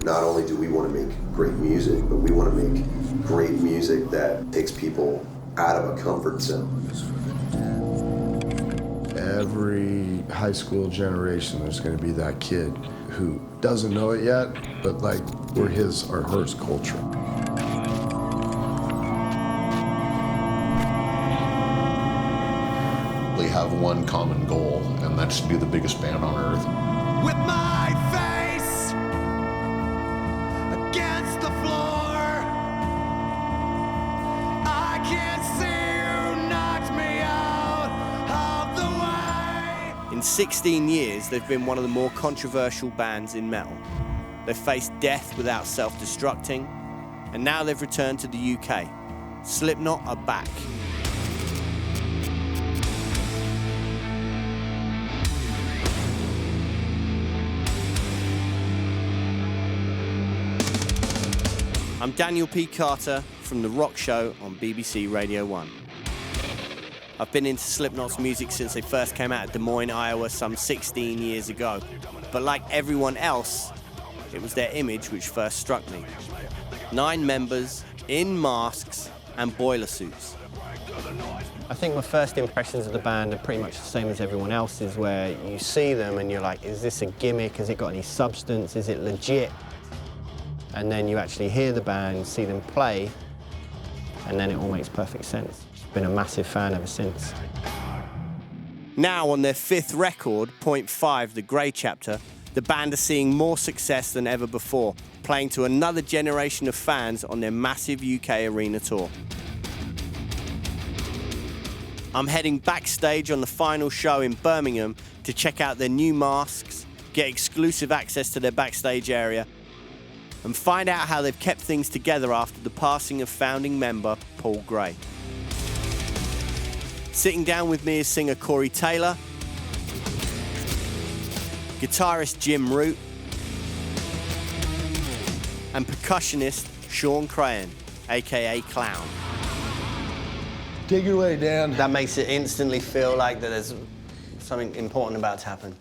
Not only do we want to make great music, but we want to make great music that takes people out of a comfort zone. Every high school generation, there's going to be that kid who doesn't know it yet, but like we're his or hers culture. They have one common goal, and that's to be the biggest band on earth. With my face against the floor, I can't see who knocked me out of the way. In 16 years, they've been one of the more controversial bands in metal. They've faced death without self-destructing, and now they've returned to the UK. Slipknot are back. I'm Daniel P. Carter from The Rock Show on BBC Radio 1. I've been into Slipknot's music since they first came out of Des Moines, Iowa some 16 years ago. But like everyone else, it was their image which first struck me. 9 members in masks and boiler suits. I think my first impressions of the band are pretty much the same as everyone else's, where you see them and you're like, is this a gimmick? Has it got any substance? Is it legit? And then you actually hear the band, see them play, and then it all makes perfect sense. Been a massive fan ever since. Now on their 5th record, Point 5, The Grey Chapter, the band are seeing more success than ever before, playing to another generation of fans on their massive UK arena tour. I'm heading backstage on the final show in Birmingham to check out their new masks, get exclusive access to their backstage area, and find out how they've kept things together after the passing of founding member Paul Gray. Sitting down with me is singer Corey Taylor, guitarist Jim Root, and percussionist Sean Crahan, aka Clown. Take it away, Dan. That makes it instantly feel like that there's something important about to happen.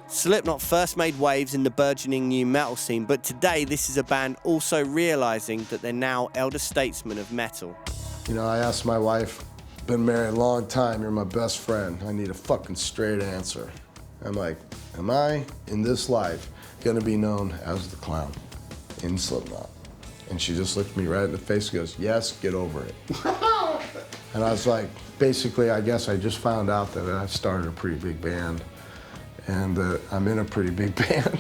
Slipknot first made waves in the burgeoning new metal scene, but today this is a band also realizing that they're now elder statesmen of metal. You know, I asked my wife, been married a long time, you're my best friend. I need a fucking straight answer. I'm like, am I, in this life, gonna be known as the Clown in Slipknot? And she just looked me right in the face and goes, yes, get over it. And I was like, basically, I guess I just found out that I started a pretty big band and I'm in a pretty big band.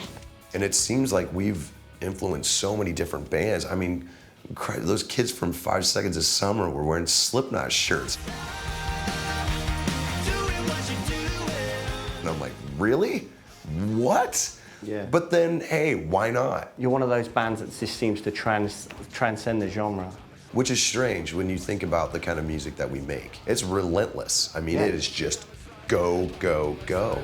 And it seems like we've influenced so many different bands. I mean, those kids from 5 Seconds of Summer were wearing Slipknot shirts. And I'm like, really? What? Yeah. But then, hey, why not? You're one of those bands that just seems to transcend the genre. Which is strange when you think about the kind of music that we make. It's relentless. I mean, It is just go, go, go.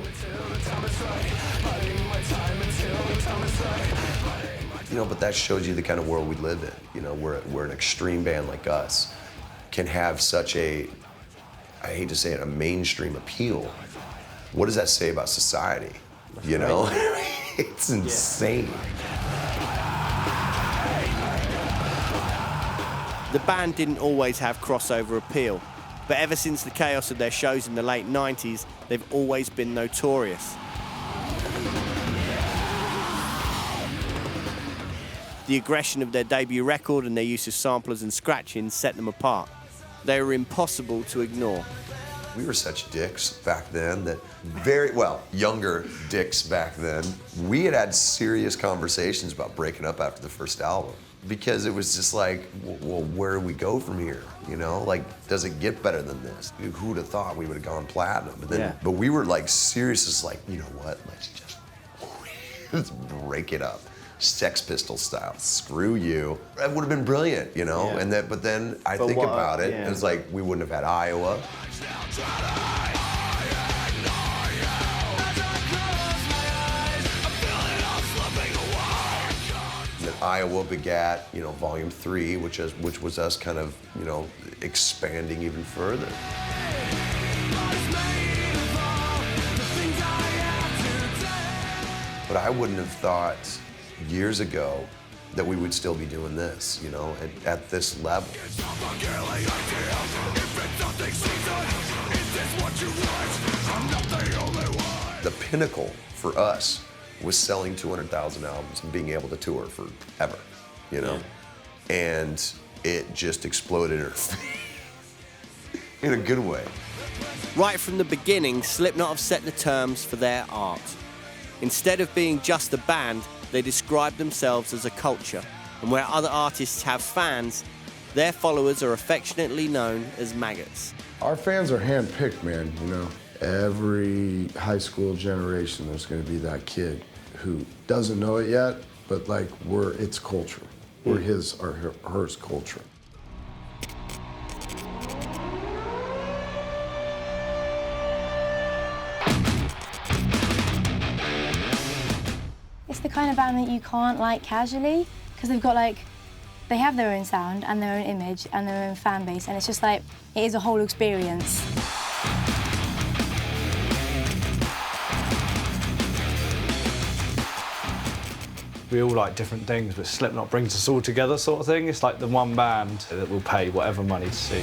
You know, but that shows you the kind of world we live in. You know, we're an extreme band like us can have such a, I hate to say it, a mainstream appeal. What does that say about society? You know? It's insane. The band didn't always have crossover appeal, but ever since the chaos of their shows in the late 90s, they've always been notorious. The aggression of their debut record and their use of samplers and scratching set them apart. They were impossible to ignore. We were such dicks back then that younger dicks back then. We had serious conversations about breaking up after the first album because it was just like, well, where do we go from here? You know, like, does it get better than this? Who would have thought we would have gone platinum? But we were like serious, just like, you know what? Let's break it up. Sex Pistol style. Screw you. That would have been brilliant, you know? Yeah. But then I think about it, it was like, we wouldn't have had Iowa. And then Iowa begat, you know, Volume 3, which was us kind of, you know, expanding even further. But I wouldn't have thought years ago that we would still be doing this, you know, at this level. The pinnacle for us was selling 200,000 albums and being able to tour forever, you know? And it just exploded in our face in a good way. Right from the beginning, Slipknot have set the terms for their art. Instead of being just a band, they describe themselves as a culture. And where other artists have fans, their followers are affectionately known as maggots. Our fans are handpicked, man, you know. Every high school generation, there's gonna be that kid who doesn't know it yet, but like we're its culture. We're his or hers culture. It's the kind of band that you can't like casually, because they've got like, they have their own sound and their own image and their own fan base, and it's just like, it is a whole experience. We all like different things, but Slipknot brings us all together sort of thing. It's like the one band that will pay whatever money to see.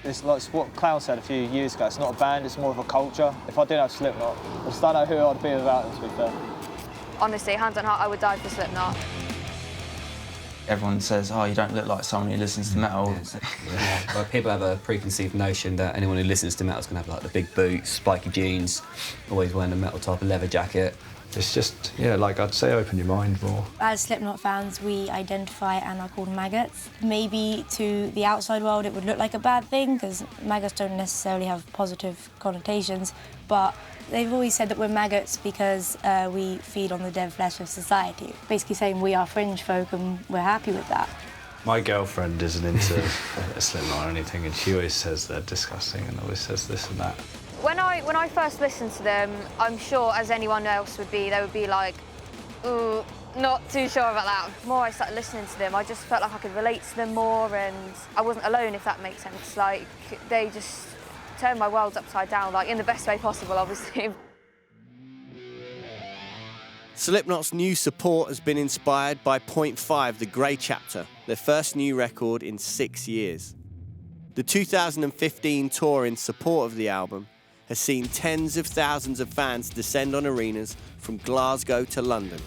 It's like what Clown said a few years ago, it's not a band, it's more of a culture. If I didn't have Slipknot, I just don't know who I'd be without them, to be fair. Honestly, hands on heart, I would die for Slipknot. Everyone says, oh, you don't look like someone who listens to metal. Yeah. Well, people have a preconceived notion that anyone who listens to metal is going to have like the big boots, spiky jeans, always wearing a metal type of leather jacket. It's just, yeah, like I'd say open your mind more. As Slipknot fans, we identify and are called maggots. Maybe to the outside world it would look like a bad thing, because maggots don't necessarily have positive connotations, but they've always said that we're maggots because we feed on the dead flesh of society. Basically saying we are fringe folk and we're happy with that. My girlfriend isn't into Slipknot or anything, and she always says they're disgusting and always says this and that. When I first listened to them, I'm sure, as anyone else would be, they would be like, ooh, not too sure about that. The more I started listening to them, I just felt like I could relate to them more, and I wasn't alone, if that makes sense. Like, they just turned my world upside down, like, in the best way possible, obviously. Slipknot's new support has been inspired by Point 5, The Grey Chapter, their first new record in 6 years. The 2015 tour in support of the album has seen tens of thousands of fans descend on arenas from Glasgow to London.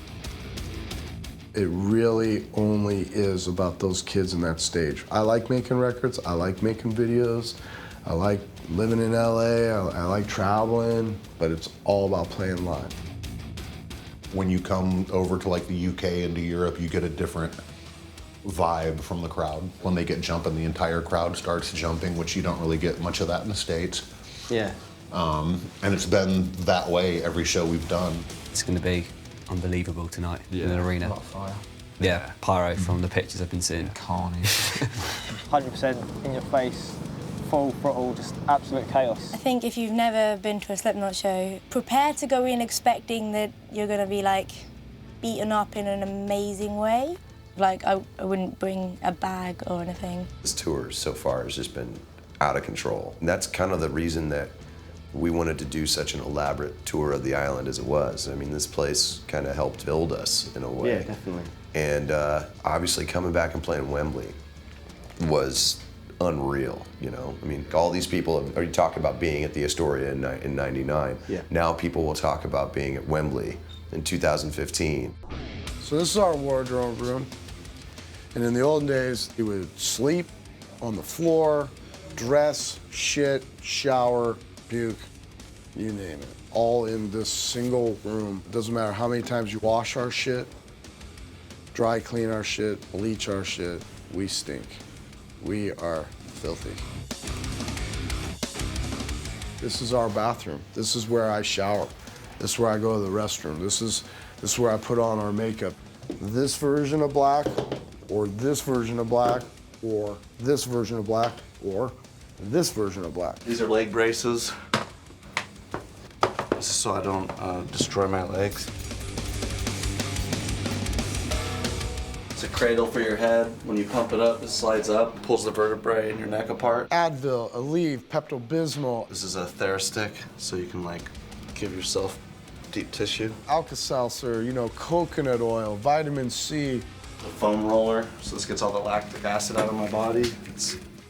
It really only is about those kids in that stage. I like making records, I like making videos, I like living in LA, I like traveling, but it's all about playing live. When you come over to like the UK and to Europe, you get a different vibe from the crowd. When they get jumping, the entire crowd starts jumping, which you don't really get much of that in the States. Yeah. And it's been that way every show we've done. It's going to be unbelievable tonight in an arena. A lot of fire. Yeah, pyro from the pictures I've been seeing. Carnage. 100% in your face, full throttle, just absolute chaos. I think if you've never been to a Slipknot show, prepare to go in expecting that you're gonna be like beaten up in an amazing way. Like I wouldn't bring a bag or anything. This tour so far has just been out of control. And that's kind of the reason that we wanted to do such an elaborate tour of the island as it was. I mean, this place kind of helped build us in a way. Yeah, definitely. And obviously coming back and playing Wembley was unreal, you know? I mean, all these people are talking about being at the Astoria in 99. Yeah. Now people will talk about being at Wembley in 2015. So this is our wardrobe room. And in the olden days, you would sleep on the floor, dress, shit, shower, puke, you name it. All in this single room. Doesn't matter how many times you wash our shit, dry clean our shit, bleach our shit, we stink. We are filthy. This is our bathroom. This is where I shower. This is where I go to the restroom. This is where I put on our makeup. This version of black, or this version of black, or this version of black, or this version of black. These are leg braces. This is so I don't destroy my legs. It's a cradle for your head. When you pump it up, it slides up, pulls the vertebrae in your neck apart. Advil, Aleve, Pepto-Bismol. This is a Therastick, so you can like give yourself deep tissue. Alka-Seltzer, you know, coconut oil, vitamin C. The foam roller, so this gets all the lactic acid out of my body.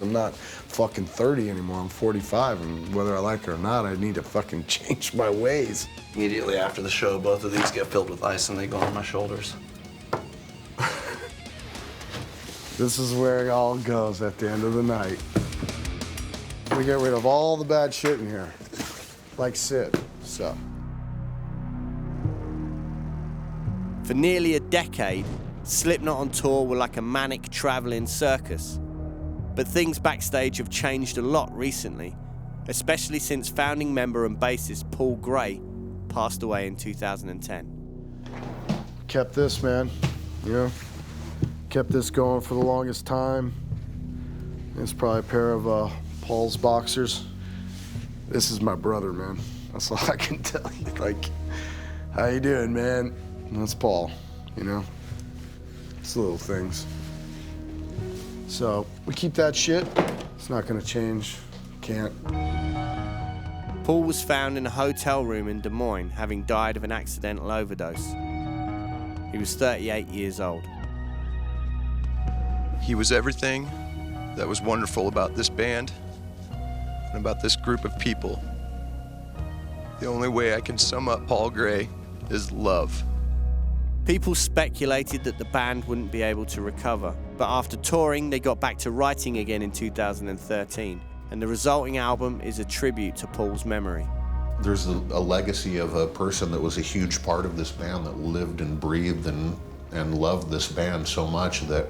I'm not fucking 30 anymore, I'm 45, and whether I like it or not, I need to fucking change my ways. Immediately after the show, both of these get filled with ice and they go on my shoulders. This is where it all goes at the end of the night. We get rid of all the bad shit in here, like Sid, so. For nearly a decade, Slipknot on tour were like a manic travelling circus. But things backstage have changed a lot recently, especially since founding member and bassist Paul Gray passed away in 2010. Kept this, man, you know? Kept this going for the longest time. It's probably a pair of Paul's boxers. This is my brother, man. That's all I can tell you. Like, how you doing, man? And that's Paul, you know? It's little things. So, we keep that shit. It's not gonna change. Can't. Paul was found in a hotel room in Des Moines, having died of an accidental overdose. He was 38 years old. He was everything that was wonderful about this band and about this group of people. The only way I can sum up Paul Gray is love. People speculated that the band wouldn't be able to recover, but after touring, they got back to writing again in 2013, and the resulting album is a tribute to Paul's memory. There's a legacy of a person that was a huge part of this band that lived and breathed and loved this band so much that,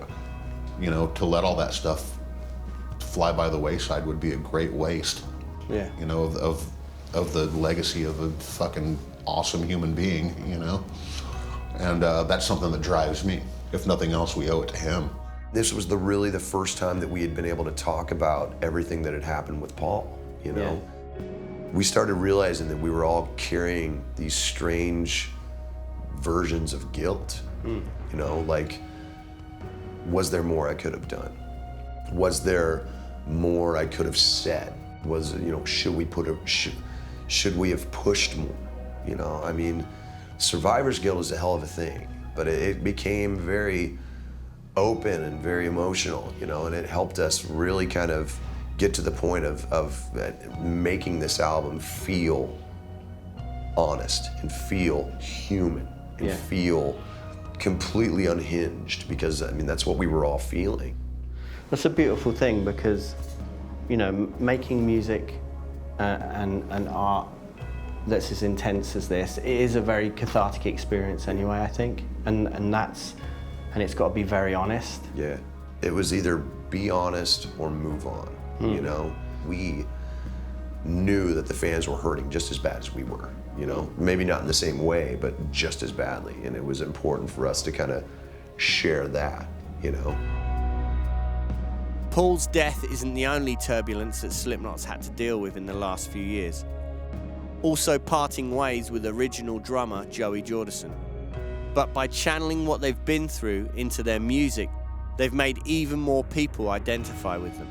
you know, to let all that stuff fly by the wayside would be a great waste. Yeah. You know, of the legacy of a fucking awesome human being, you know? And that's something that drives me. If nothing else, we owe it to him. This was really the first time that we had been able to talk about everything that had happened with Paul, you know? Yeah. We started realizing that we were all carrying these strange versions of guilt, you know, like, was there more I could have done? Was there more I could have said? Was, you know, should we have pushed more? You know, I mean, survivor's guilt is a hell of a thing, but it became very open and very emotional, you know, and it helped us really kind of get to the point of making this album feel honest and feel human and feel completely unhinged, because I mean that's what we were all feeling. That's a beautiful thing, because, you know, making music and art that's as intense as this, it is a very cathartic experience anyway, I think, and it's got to be very honest. Yeah, it was either be honest or move on. You know, we knew that the fans were hurting just as bad as we were. You know, maybe not in the same way, but just as badly. And it was important for us to kind of share that, you know. Paul's death isn't the only turbulence that Slipknot's had to deal with in the last few years. Also parting ways with original drummer Joey Jordison. But by channeling what they've been through into their music, they've made even more people identify with them.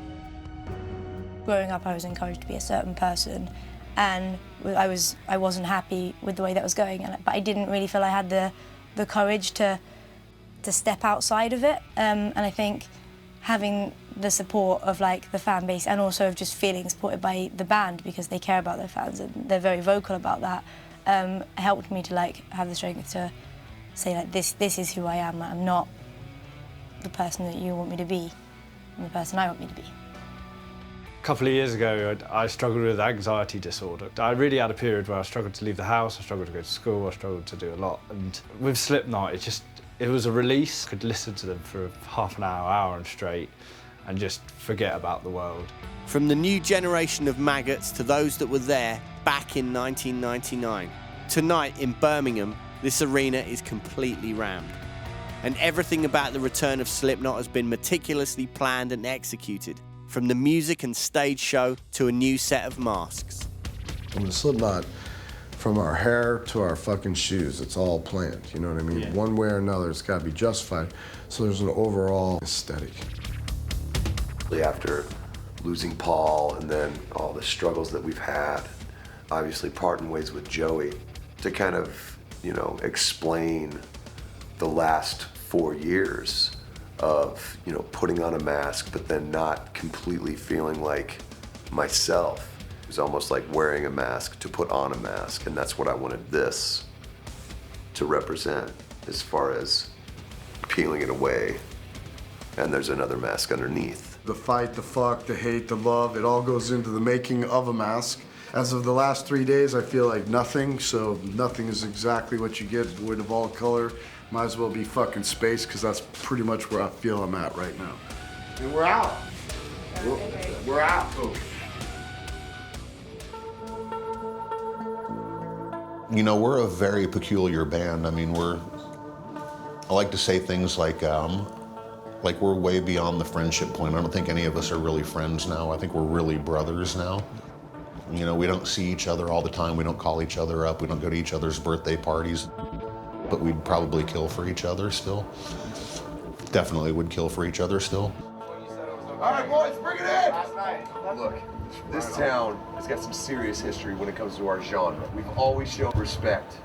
Growing up, I was encouraged to be a certain person, and I wasn't happy with the way that was going, but I didn't really feel I had the courage to step outside of it. And I think having the support of like the fan base, and also of just feeling supported by the band, because they care about their fans and they're very vocal about that, helped me to like have the strength to say like this is who I am. I'm not the person that you want me to be. I'm the person I want me to be. A couple of years ago, I struggled with anxiety disorder. I really had a period where I struggled to leave the house, I struggled to go to school, I struggled to do a lot. And with Slipknot, it was a release. I could listen to them for half an hour and straight, and just forget about the world. From the new generation of maggots to those that were there back in 1999, tonight in Birmingham, this arena is completely rammed. And everything about the return of Slipknot has been meticulously planned and executed, from the music and stage show to a new set of masks. I mean, Slipknot, from our hair to our fucking shoes, it's all planned, you know what I mean? Yeah. One way or another, it's gotta be justified, so there's an overall aesthetic. After losing Paul and then all the struggles that we've had, obviously parting ways with Joey, to kind of, explain the last 4 years of, putting on a mask, but then not completely feeling like myself. It was almost like wearing a mask to put on a mask, and that's what I wanted this to represent as far as peeling it away, and there's another mask underneath. The fight, the fuck, the hate, the love, it all goes into the making of a mask. As of the last 3 days, I feel like nothing, so nothing is exactly what you get, void of all color. Might as well be fucking space, because that's pretty much where I feel I'm at right now. And we're out. We're out. We're a very peculiar band. I mean, I like to say things like we're way beyond the friendship point. I don't think any of us are really friends now. I think we're really brothers now. We don't see each other all the time. We don't call each other up. We don't go to each other's birthday parties. But we'd probably kill for each other still. Definitely would kill for each other still. All right, boys, bring it in! Look, this town has got some serious history when it comes to our genre. We've always shown respect,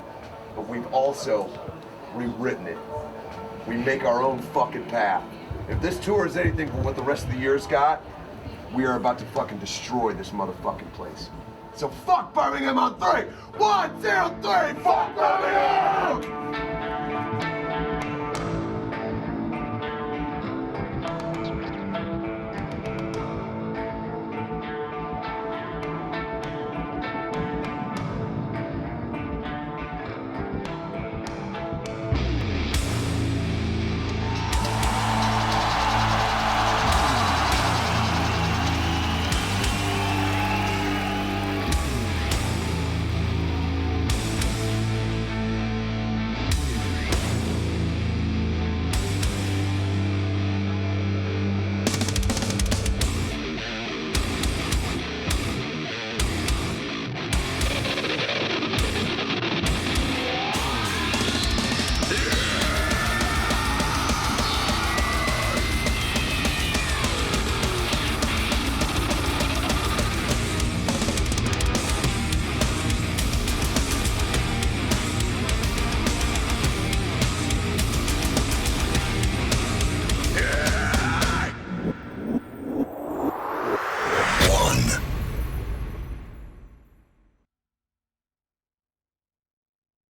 but we've also rewritten it. We make our own fucking path. If this tour is anything from what the rest of the year's got, we are about to fucking destroy this motherfucking place. So fuck Birmingham on 3. 1, 2, 3, fuck Birmingham!